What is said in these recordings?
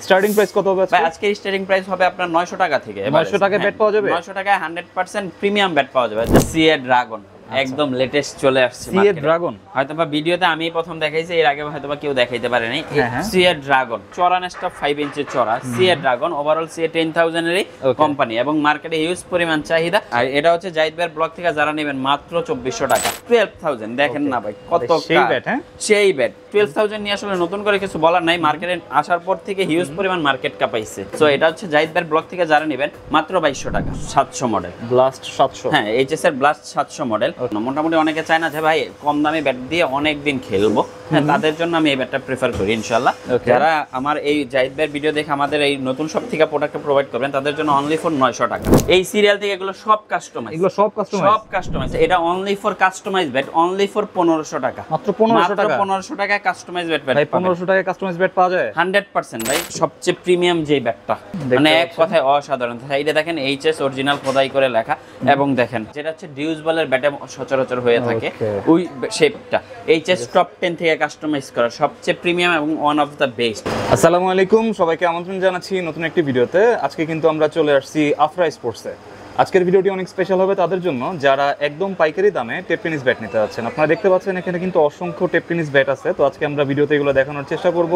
Starting price কত হবে ভাই? আজকে স্টার্টিং প্রাইস হবে আপনার 900 টাকা থেকে। 900 টাকায় ব্যাট পাওয়া যাবে? 900 টাকায় 100% প্রিমিয়াম ব্যাট পাওয়া যাবে। সিএ ড্রাগন একদম লেটেস্ট চলে আসছে সিএ ড্রাগন। হয়তোবা ভিডিওতে আমি প্রথম দেখাইছি, এর আগে হয়তোবা কেউ দেখাইতে পারে নাই। সিএ ড্রাগন চড়া নেস্টটা 5 ইঞ্চি চড়া সিএ ড্রাগন, ওভারঅল সিএ 10000 এরই কোম্পানি এবং মার্কেটে হিউজ পরিমাণ চাহিদা। আর এটা হচ্ছে জাহিদ ভাইয়ের ব্লগ থেকে যারা নেবেন মাত্র 2400 টাকা। 12000 দেখেন না ভাই কত সেই ব্যাট। হ্যাঁ সেই ব্যাট 12000 নিয়ে আসলে নতুন করে কিছু বলার নাই, মার্কেটে আসার পর থেকে হিউজ পরিমাণ মার্কেট কাপাইছে। সো এটা হচ্ছে জাহিদ ভাইয়ের ব্লগ থেকে যারা নেবেন মাত্র 2200 টাকা। 700 মডেল ব্লাস্ট 700। হ্যাঁ এইচএস এর ব্লাস্ট 700 মডেল। মোটামুটি অনেকে চায় না যে ভাই কম দামে ব্যাট দিয়ে অনেক দিন খেলবো, হ্যাঁ তাদের জন্য আমি এই ব্যাটটা প্রেফার করি ইনশাআল্লাহ। যারা আমার এই জাহিদ ভাইয়ের ভিডিও দেখে আমাদের এই নতুন শপ থেকে প্রোডাক্ট প্রোভাইড করবেন তাদের জন্য অনলি ফর 900 টাকা। এই সিরিয়াল থেকে এগুলো সব কাস্টমাইজ, এগুলো সব কাস্টমাইজ, সব কাস্টমাইজ। এটা only for customise bat, only for 1500 টাকা। মাত্র 1500 টাকা। 1500 টাকায় কাস্টমাইজ ব্যাট ভাই 1500 টাকায় কাস্টমাইজ ব্যাট পাওয়া যায় 100% ভাই। সবচেয়ে প্রিমিয়াম যে ব্যাটটা, মানে এক কথায় অসাধারণ। এইটা দেখেন এইচএস অরিজিনাল খোদাই করে লেখা, এবং দেখেন যেটা হচ্ছে ডিউস বলের ব্যাটে সচরাচর হয়ে থাকে ওই শেপটা এইচএস টপ 10 থেকে কাস্টমাইজ করা সবচেয়ে প্রিমিয়াম এবং ওয়ান অফ দ্য বেস্ট। আসসালামু আলাইকুম, সবাইকে আমন্ত্রণ জানাচ্ছি নতুন একটি ভিডিওতে। আজকে কিন্তু আমরা চলে আসছি আফরা স্পোর্টসে। আজকের ভিডিওটি অনেক স্পেশাল হবে তাদের জন্য যারা একদম পাইকারি দামে টেপ টেনিস ব্যাট নিতে যাচ্ছেন। আপনারা দেখতে পাচ্ছেন এখানে কিন্তু অসংখ্য টেপ টেনিস ব্যাট আছে। তো আজকে আমরা ভিডিওতে এগুলো দেখানোর চেষ্টা করব,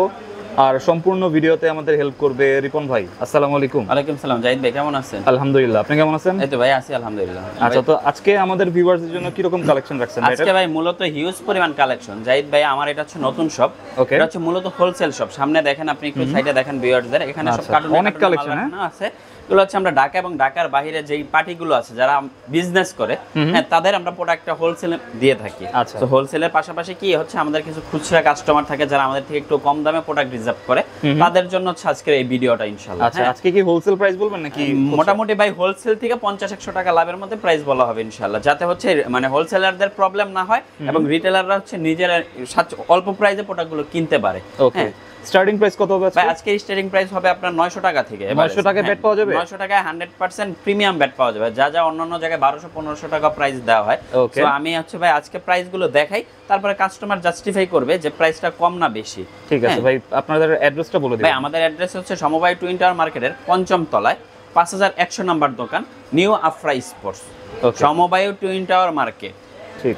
আর সম্পূর্ণ ভিডিওতে আমাদের হেল্প করবে রিপন ভাই। আসসালামু আলাইকুম। ওয়ালাইকুম সালাম। জাহিদ ভাই কেমন আছেন? আলহামদুলিল্লাহ, আপনি কেমন আছেন? এই তো ভাই আছি আলহামদুলিল্লাহ। আচ্ছা, তো আজকে আমাদের ভিউয়ারদের জন্য কি রকম কালেকশন রাখছেন? আজকে ভাই মূলত হিউজ পরিমাণ কালেকশন। জাহিদ ভাই আমার এটা হচ্ছে নতুন শপ, এটা হচ্ছে মূলত হোলসেল শপ। সামনে দেখেন, আপনি একটু সাইডে দেখেন ভিউয়ারদের, এখানে সব কার্টুন অনেক কালেকশন আছে। এগুলো হচ্ছে আমরা ঢাকা এবং ঢাকার বাইরে যেই পার্টিগুলো আছে যারা বিজনেস করে, হ্যাঁ তাদের আমরা প্রোডাক্টটা হোলসেলে দিয়ে থাকি। তো হোলসেলের পাশাপাশি কি হচ্ছে আমাদের কিছু খুচরা কাস্টমার থাকে যারা আমাদের থেকে একটু কম দামে প্রোডাক্ট রিজার্ভ করে, তাদের জন্য হচ্ছে আজকের এই ভিডিওটা ইনশাআল্লাহ। আচ্ছা, আজকে কি হোলসেল প্রাইস বলবেন নাকি? মোটামুটি ভাই হোলসেল থেকে 50-100 টাকা লাভের মধ্যে প্রাইস বলা হবে ইনশাআল্লাহ, যাতে হচ্ছে মানে হোলসেলারদের প্রবলেম না হয় এবং রিটেলাররা হচ্ছে নিজেরা অল্প প্রাইসে প্রোডাক্টগুলো কিনতে পারে। ওকে, স্টার্টিং প্রাইস কত হবে ভাই? আজকে স্টার্টিং প্রাইস হবে আপনার 900 টাকা থেকে। 900 টাকায় ব্যাট পাওয়া যাবে? 900 টাকায় 100% প্রিমিয়াম ব্যাট পাওয়া যাবে, যা যা অন্যান্য জায়গায় 1200-1500 টাকা প্রাইস দেওয়া হয়। তো আমি হচ্ছে ভাই আজকে প্রাইসগুলো দেখাই, তারপরে কাস্টমার জাস্টিফাই করবে যে প্রাইসটা কম না বেশি। ঠিক আছে ভাই, আপনাদের অ্যাড্রেসটা বলে দিন। ভাই আমাদের অ্যাড্রেস হচ্ছে সমবায় টুইন টাওয়ার মার্কেটের 5ম তলায় 5100 নাম্বার দোকান, নিউ আফরা স্পোর্টস। সমবায় টুইন টাওয়ার মার্কেট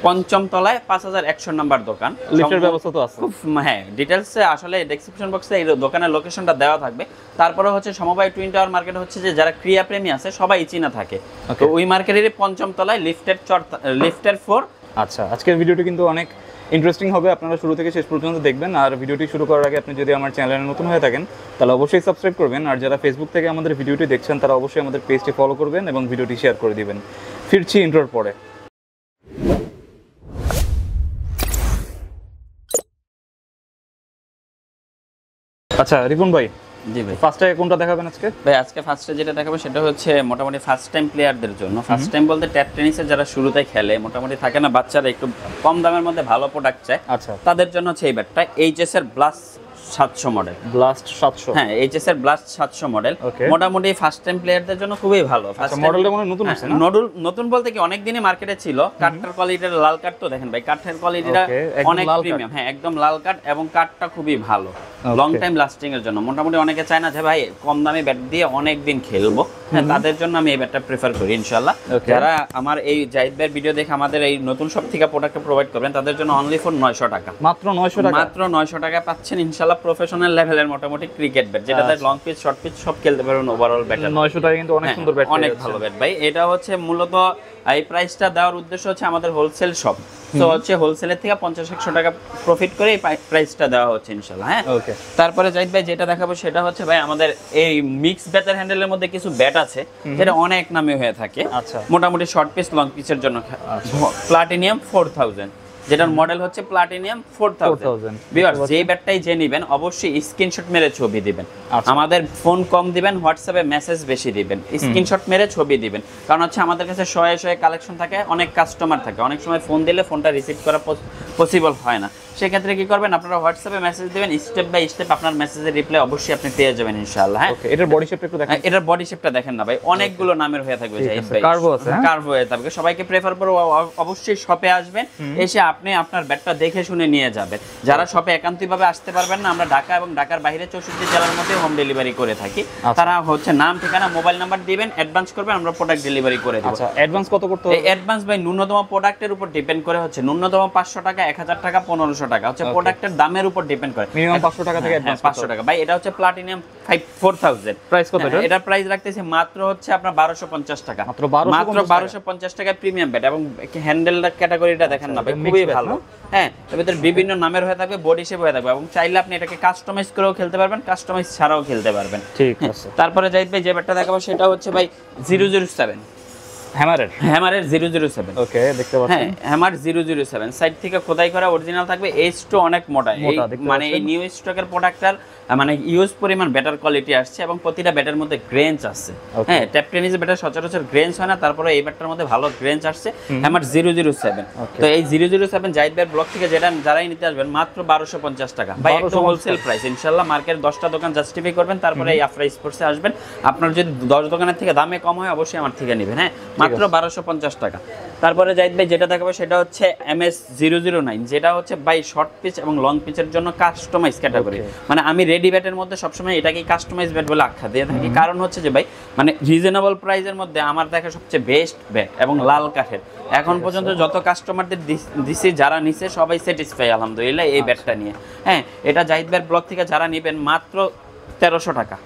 5ম তলায় 5100 নাম্বার দোকান। লিফটের ব্যবস্থা তো আছে? হ্যাঁ, ডিটেইলসে আসলে ডেসক্রিপশন বক্সে এই দোকানের লোকেশনটা দেওয়া থাকবে। তারপরে হচ্ছে সমবায় টুইন টাওয়ার মার্কেট হচ্ছে যে যারা ক্রিয়া প্রেমী আছে সবাই চিনা থাকে, তো ওই মার্কেটেরই 5ম তলায় লিফটের 4। আচ্ছা, আজকের ভিডিওটি কিন্তু অনেক ইন্টারেস্টিং হবে, আপনারা শুরু থেকে শেষ পর্যন্ত দেখবেন। আর ভিডিওটি শুরু করার আগে আপনি যদি আমার চ্যানেলে নতুন হয়ে থাকেন তাহলে অবশ্যই সাবস্ক্রাইব করবেন, আর যারা ফেসবুক থেকে আমাদের ভিডিওটি দেখছেন তারা অবশ্যই আমাদের পেজটি ফলো করবেন এবং ভিডিওটি শেয়ার করে দিবেন। ফিরছি ইন্ট্রোর পরে। আচ্ছা রিপন ভাই, জি ভাই, ফার্স্টে কোনটা দেখাবেন আজকে? ভাই আজকে ফার্স্টে যেটা দেখাবো সেটা হচ্ছে মোটামুটি ফার্স্ট টাইম প্লেয়ারদের জন্য। ফার্স্ট টাইম বলতে ট্যাপ টেনিসের যারা শুরুতে খেলে, মোটামুটি থাকে না বাচ্চারা একটু কম দামের মধ্যে ভালো প্রোডাক্ট চায়, আচ্ছা তাদের জন্য হচ্ছে এই ব্যাটটা এইচএস এর ব্লাস্ট 700 মডেল। ব্লাস্ট 700? হ্যাঁ, এইচএস এর ব্লাস্ট 700 মডেল মোটামুটি ফার্স্ট টাইম প্লেয়ারদের জন্য খুবই ভালো। ফার্স্ট মডেলটা মানে নতুন আছে না? নতুন বলতে কি অনেক দিনই মার্কেটে ছিল। কাঠের কোয়ালিটির লাল কাঠ, তো দেখেন ভাই কাঠের কোয়ালিটিটা অনেক প্রিমিয়াম। হ্যাঁ একদম লাল কাঠ, এবং কাঠটা খুবই ভালো, লং টাইম লাস্টিং এর জন্য। মোটামুটি অনেকে চায় না যে ভাই কম দামে ব্যাট দিয়ে অনেক দিন খেলবো, হ্যাঁ তাদের জন্য আমি এই ব্যাটটা প্রেফার করি ইনশাআল্লাহ। যারা আমার এই জাহিদ ভাইয়ের ভিডিও দেখে আমাদের এই নতুন শপ থেকে প্রোডাক্ট প্রোভাইড করবেন তাদের জন্য অনলি ফর 900 টাকা। মাত্র 900 টাকা? মাত্র 900 টাকা পাচ্ছেন ইনশাআল্লাহ প্রফেশনাল লেভেলের মোটামুটি ক্রিকেট ব্যাট, যেটাতে লং পিচ শর্ট পিচ সব খেলতে পারবেন ওভারঅল ব্যাট। 900 টাকা কিন্তু অনেক সুন্দর ব্যাট, অনেক ভালো ব্যাট ভাই। এটা হচ্ছে মূলত এই প্রাইসটা দেওয়ার উদ্দেশ্য হচ্ছে আমাদের হোলসেল শপ, তো হচ্ছে হোলসেলের থেকে 50-100 টাকা প্রফিট করে এই প্রাইসটা দেওয়া হচ্ছে ইনশাআল্লাহ। হ্যাঁ ওকে, তারপরে জাহিদ ভাই যেটা দেখাবো সেটা হচ্ছে ভাই আমাদের এই মিক্স ব্যাটের হ্যান্ডেলের মধ্যে কিছু ব্যাট আছে যেটা অনেক নামে হয়ে থাকে। আচ্ছা, মোটামুটি শর্ট পিচ লং পিচের জন্য প্লাটিনিয়াম 4000, যেটার মডেল হচ্ছে প্লাটিনিয়াম 4000। ভিউয়ার্স যে ব্যাটটাই যে নেবেন অবশ্যই স্ক্রিনশট মেরে ছবি দিবেন, আমাদের ফোন কম দিবেন, হোয়াটসঅ্যাপে মেসেজ বেশি দিবেন, স্ক্রিনশট মেরে ছবি দিবেন। কারণ হচ্ছে আমাদের কাছে শয়ে কালেকশন থাকে, অনেক কাস্টমার থাকে, অনেক সময় ফোন দিলে ফোনটা রিসিভ করা পসিবল হয় না। সেক্ষেত্রে কি করবেন, আপনারা হোয়াটসঅ্যাপে মেসেজ দিবেন, স্টেপ বাই স্টেপ আপনার মেসেজের রিপ্লাই অবশ্যই আপনি পেয়ে যাবেন ইনশাআল্লাহ। হ্যাঁ এটার বডি শেপটা একটু দেখেন। এটার বডি শেপটা দেখেন না ভাই, অনেকগুলো নামের হয়ে থাকবে জাহিদ ভাই, কার্ভো আছে, কার্ভো হয়ে থাকবে। সবাইকে প্রেফার করব অবশ্যই শপে আসবেন, এসে আপনি আপনার ব্যাটটা দেখে শুনে নিয়ে যাবেন। যারা শপে একান্তভাবে আসতে পারবেন না, আমরা ঢাকা এবং ঢাকার বাইরে 64 জেলার মধ্যে হোম ডেলিভারি করে থাকি। তারা হচ্ছে নাম ঠিকানা মোবাইল নাম্বার দিবেন, অ্যাডভান্স করবেন, আমরা প্রোডাক্ট ডেলিভারি করে দেব। আচ্ছা, অ্যাডভান্স কত করতে হবে? অ্যাডভান্স ভাই ন্যূনতম প্রোডাক্টের উপর ডিপেন্ড করে, হচ্ছে ন্যূনতম 500 টাকা, 1000 টাকা, 1500 টাকা, হচ্ছে প্রোডাক্টের দামের উপর ডিপেন্ড করে। মিনিমাম 500 টাকা থেকে অ্যাডভান্স 500 টাকা ভাই। এটা হচ্ছে প্লাটিনাম 4000। প্রাইস কত এটা? এটা প্রাইস রাখতেছি মাত্র হচ্ছে আপনার 1250 টাকা, মাত্র 1250 টাকা প্রিমিয়াম ব্যাট। এবং হ্যান্ডেল ক্যাটাগরিটা দেখেন না ভাই, খুবই ভালো। হ্যাঁ, এর ভিতরে বিভিন্ন নামের হয়ে থাকবে, বডি শেপ হয়ে থাকবে, এবং চাইলে আপনি এটাকে কাস্টমাইজ করেও খেলতে পারবেন, কাস্টমাইজ ছাড়াও খেলতে পারবেন। ঠিক আছে। তারপরে জাহিদ ভাই যে ব্যাটটা দেখাবো সেটা হচ্ছে ভাই 007 হ্যামারের 007। ওকে, দেখতে পাচ্ছেন। হ্যাঁ, হ্যামার 007 সাইড থেকে খোদাই করা অরিজিনাল থাকবে। এইচটো অনেক মোটা, মানে এই নিউ স্টকের প্রোডাক্টটার মানে ইউজ পরিমাণ বেটার কোয়ালিটি আসছে, এবং প্রতিটা ব্যাটের মধ্যে গ্রেঞ্চ আছে। হ্যাঁ, ট্যাপ টেনিস ব্যাটের সচরাচর গ্রেঞ্চ হয় না, তারপরে এই ব্যাটটার মধ্যে ভালো গ্রেঞ্চ আসছে হ্যামার 007। তো এই 007 জাহিদ ভাইয়ের ব্লক থেকে যারাই নিতে আসবেন মাত্র 1250 টাকা ভাই, একদম হোলসেল প্রাইস। ইনশাআল্লাহ মার্কেট 10টা দোকান জাস্টিফাই করবেন, তারপরে এই আফরা স্পোর্টসে আসবেন। আপনার যদি 10 দোকানের থেকে দামে কম হয় অবশ্যই আমার থেকে নেবেন। হ্যাঁ, মাত্র 1250 টাকা। তারপরে জাহিদ ভাই যেটা দেখাবো সেটা হচ্ছে MS 009, যেটা হচ্ছে বাই শর্ট পিচ এবং লং পিচের জন্য কাস্টমাইজ ক্যাটাগরি। মানে আমি রেডি ব্যাটের মধ্যে সবসময় এটাকে কাস্টমাইজ ব্যাট বলে আখ্যা দিয়ে থাকি, কারণ হচ্ছে যে ভাই মানে রিজনেবল প্রাইসের মধ্যে আমার দেখা সবচেয়ে বেস্ট ব্যাট, এবং লাল কাঠের। এখন পর্যন্ত যত কাস্টমারদের দিছি যারা নিছে সবাই স্যাটিসফাই আলহামদুলিল্লাহ এই ব্যাটটা নিয়ে। হ্যাঁ, এটা জাহিদ ভাইয়ের ব্লক থেকে যারা নেবেন মাত্র 1300 টাকা,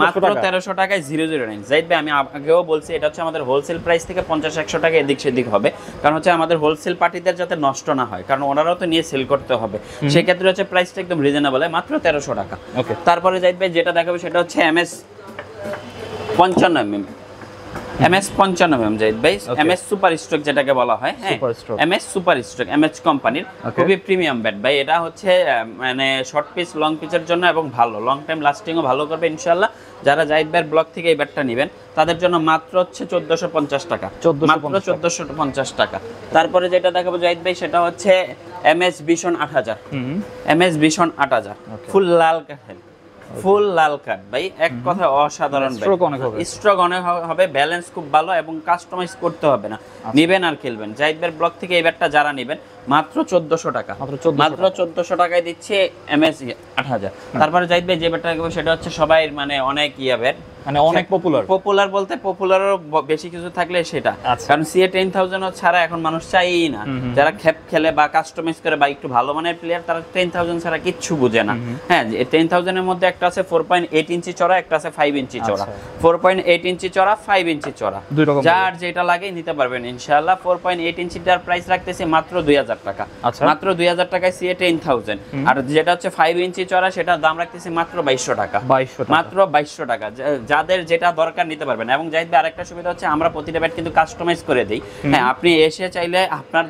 মাত্র 1300 টাকায় 009। জাহিদ ভাই আমি আগেও বলছি এটা হচ্ছে আমাদের হোলসেল প্রাইস থেকে 50-100 টাকা এদিক সেদিক হবে, কারণ হচ্ছে আমাদের হোলসেল পার্টিদের যাতে নষ্ট না হয়, কারণ ওনারাও তো নিয়ে সেল করতে হবে। সেই ক্ষেত্রে হচ্ছে প্রাইসটা একদম রিজনেবল, মাত্র 1300 টাকা। তারপরে জাহিদ ভাই যেটা দেখাবো সেটা হচ্ছে MS 55mm, MS 55mm Zahid ভাই, MS সুপার স্ট্রোক যেটাকে বলা হয়। হ্যাঁ, MS সুপার স্ট্রোক, MS কোম্পানির খুবই প্রিমিয়াম ব্যাট ভাই। এটা হচ্ছে মানে শর্ট পিচ লং পিচের জন্য, এবং ভালো লং টাইম লাস্টিংও ভালো করবে ইনশাআল্লাহ। যারা জাহিদ ভাইয়ের ব্লক থেকে এই ব্যাটটা নেবেন তাদের জন্য মাত্র হচ্ছে 1450 টাকা, মাত্র 1450 টাকা। তারপরে যেটা দেখাবো জাহিদ ভাই সেটা হচ্ছে MS Vision 8000, MS Vision 8000 ফুল লাল কাঠের, ফুল লাল কাট ভাই, এক কথা অসাধারণ। স্ট্রোক অনেক হবে, ব্যালেন্স খুব ভালো, এবং কাস্টমাইজ করতে হবে না, নেবেন আর খেলবেন। জাহিদ ভাইয়ের ব্লক থেকে এই ব্যাটটা যারা নেবেন মাত্র 1400 টাকা, মাত্র 1400 টাকায় দিচ্ছে MS 8000। তারপরে জাহিদ ভাই যে ব্যাটটা সেটা হচ্ছে সবাই মানে অনেক ব্যাট, মানে অনেক পপুলার বলতে পপুলারও বেশি কিছু থাকলে সেটা, কারণ CA 10000 ছাড়া এখন মানুষ চাইই না। যারা খেপ খেলে বা কাস্টমাইজ করে বা একটু ভালো মানের প্লেয়ার, তারা 10000 ছাড়া কিচ্ছু বুঝে না। হ্যাঁ, 10000 এর মধ্যে একটা আছে 4.8 ইঞ্চি চড়া, একটা আছে 5 ইঞ্চি চড়া। 4.8 ইঞ্চি চড়া, 5 ইঞ্চি চড়া, যার যেটা লাগে নিতে পারবেন ইনশাআল্লাহ। 4.8 ইঞ্চিটার প্রাইস রাখতেছি মাত্র 2000 টাকা, মাত্র 2000 টাকায় CA 10000। আর যেটা হচ্ছে 5 ইঞ্চি চড়া সেটার দাম রাখতেছি মাত্র 2200 টাকা, মাত্র 2200 টাকা। যাদের যেটা দরকার নিতে পারবেন। এবং জাহিদ ভাই আরেকটা সুবিধা হচ্ছে আমরা প্রতিটা ব্যাট কিন্তু কাস্টমাইজ করে দেই। হ্যাঁ, আপনি এসে চাইলে আপনার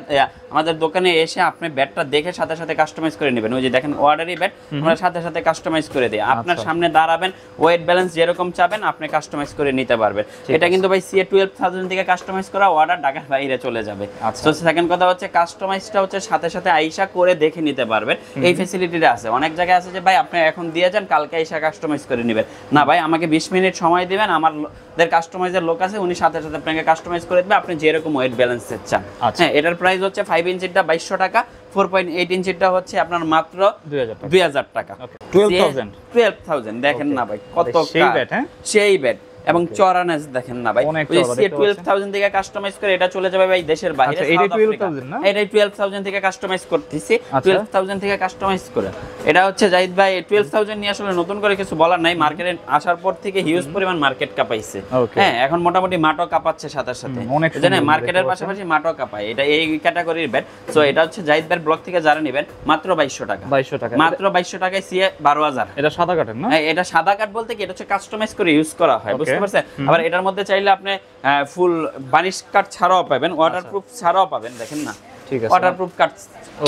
আমাদের দোকানে এসে আপনি ব্যাটটা দেখে সাথে সাথে কাস্টমাইজ করে নেবেন। ওই যে দেখেন অর্ডারি ব্যাট আমরা সাথে সাথে কাস্টমাইজ করে দিই, আপনার সামনে দাঁড়াবেন, ওয়েট ব্যালেন্স যেরকম চাবেন আপনি কাস্টমাইজ করে নিতে পারবেন। এটা কিন্তু ভাই CA 12000 থেকে কাস্টমাইজ করা, অর্ডার ঢাকার বাইরে চলে যাবে। তো সেকেন্ড কথা হচ্ছে কাস্টমাইজটা হচ্ছে সাথে সাথে আইসা করে দেখে নিতে পারবেন, এই ফ্যাসিলিটিটা আছে। অনেক জায়গায় আছে যে ভাই আপনি এখন দিয়ে যান, কালকে আইসা কাস্টমাইজ করে নেবেন। না ভাই, আমাকে 20 মিনিট সময় দিবেন, আমাদের কাস্টমাইজের লোক আছে, উনি সাথে সাথে আপনাকে কাস্টমাইজ করে দেবে আপনি যেরকম ওয়েট ব্যালেন্স চান। হ্যাঁ, এটার প্রাইস হচ্ছে 5 ইঞ্চিটা 2200 টাকা, 4.8 ইঞ্চিটা হচ্ছে আপনার মাত্র 2000 টাকা। 12,000 দেখেন না ভাই কত সেই ব্যাট, এবং চড়ানেস দেখেন না ভাই, ওই CA 12000 থেকে কাস্টমাইজ করে এটা চলে যাবে ভাই দেশের বাইরে। এটাই 12000 থেকে কাস্টমাইজ করতেছি, 12000 থেকে কাস্টমাইজ করে। এটা হচ্ছে জাহিদ ভাই 12000 নিয়ে আসলে নতুন করে কিছু বলার নাই, মার্কেটে আসার পর থেকে হিউজ পরিমাণ মার্কেট কাঁপাইছে। হ্যাঁ, এখন মোটামুটি মাটও কাঁপাচ্ছে সাথে সাথে, জানেন মার্কেটের পাশাপাশি মাটও কাঁপায়, এটা এই ক্যাটাগরির ব্যাট। সো এটা হচ্ছে জাহিদ ভাইয়ের ব্লক থেকে যারা নেবেন মাত্র 2200 টাকা, মাত্র 2200 টাকায় CA 12000। এটা সাদা কাটের না? হ্যাঁ, এটা সাদা কাট বলতে কি এটা হচ্ছে কাস্টমাইজ করে ইউজ করা হয়, বুঝতে পারছেন? আবার এটার মধ্যে চাইলে আপনি ফুল বানিশ কাট ছাড়াও পাবেন, ওয়াটারপ্রুফ ছাড়াও পাবেন, দেখেন না ঠিক আছে, ওয়াটারপ্রুফ কাট।